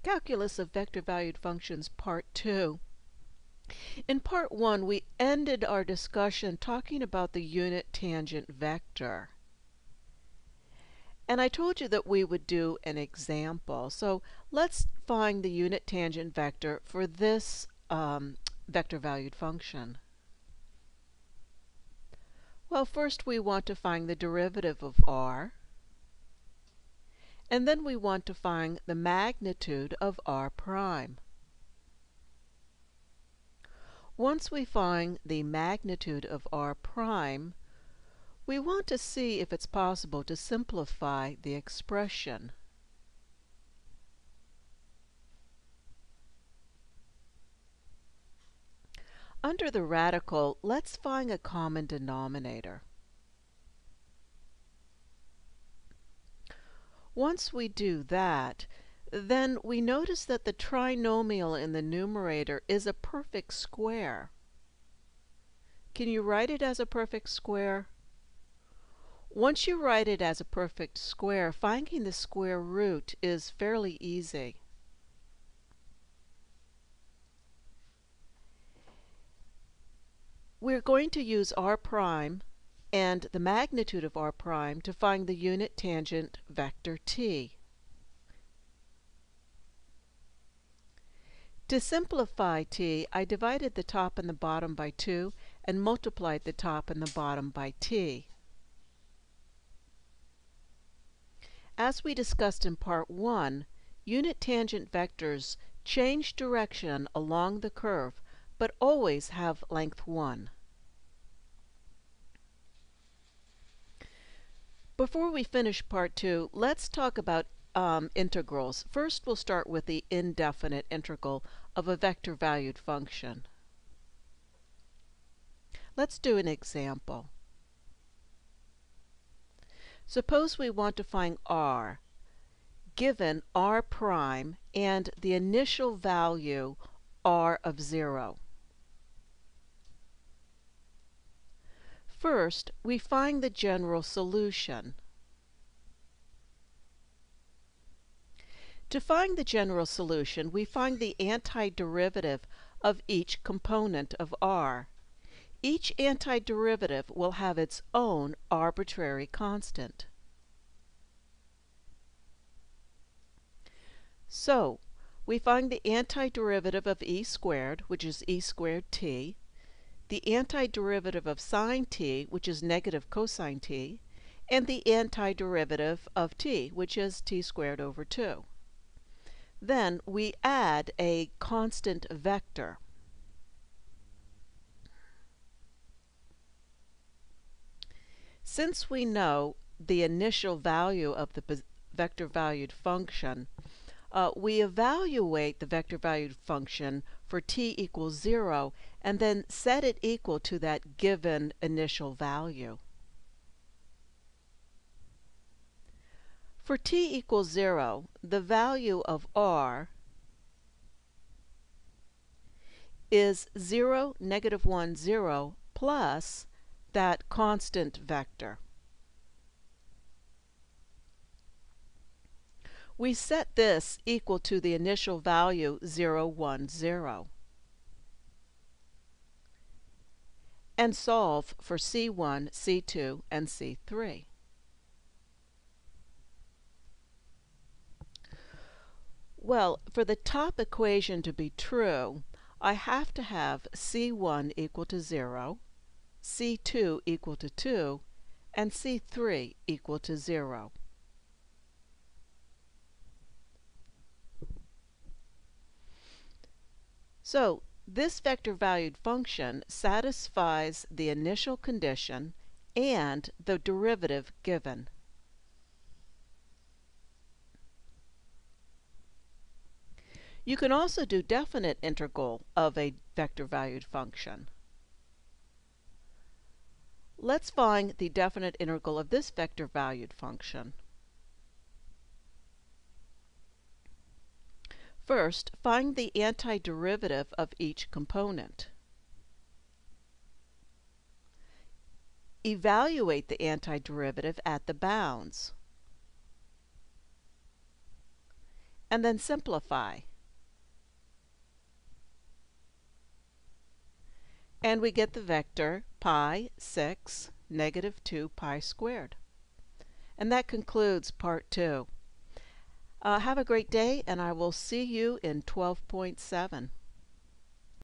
Calculus of Vector-Valued Functions, Part 2. In Part 1, we ended our discussion talking about the unit tangent vector. And I told you that we would do an example. So let's find the unit tangent vector for this vector-valued function. Well, first we want to find the derivative of r. And then we want to find the magnitude of r prime. Once we find the magnitude of r prime, we want to see if it's possible to simplify the expression. Under the radical, let's find a common denominator. Once we do that, then we notice that the trinomial in the numerator is a perfect square. Can you write it as a perfect square? Once you write it as a perfect square, finding the square root is fairly easy. We're going to use r prime and the magnitude of r prime to find the unit tangent vector t. To simplify t, I divided the top and the bottom by 2 and multiplied the top and the bottom by t. As we discussed in Part 1, unit tangent vectors change direction along the curve, but always have length 1. Before we finish Part 2, let's talk about integrals. First, we'll start with the indefinite integral of a vector-valued function. Let's do an example. Suppose we want to find r, given r prime and the initial value r of 0. First, we find the general solution. To find the general solution, we find the antiderivative of each component of r. Each antiderivative will have its own arbitrary constant. So, we find the antiderivative of e squared, which is e squared t, the antiderivative of sine t, which is negative cosine t, and the antiderivative of t, which is t squared over 2. Then we add a constant vector. Since we know the initial value of the vector-valued function, we evaluate the vector-valued function for t equals 0 and then set it equal to that given initial value. For t equals 0, the value of r is 0, negative 1, 0, plus that constant vector. We set this equal to the initial value 0, 1, 0. And solve for C1, C2, and C3. Well, for the top equation to be true, I have to have C1 equal to 0, C2 equal to 2, and C3 equal to 0. So, this vector-valued function satisfies the initial condition and the derivative given. You can also do definite integral of a vector-valued function. Let's find the definite integral of this vector-valued function. First, find the antiderivative of each component. Evaluate the antiderivative at the bounds. and then simplify. And we get the vector pi 6 negative 2 pi squared. And that concludes part 2. Have a great day, and I will see you in 12.7.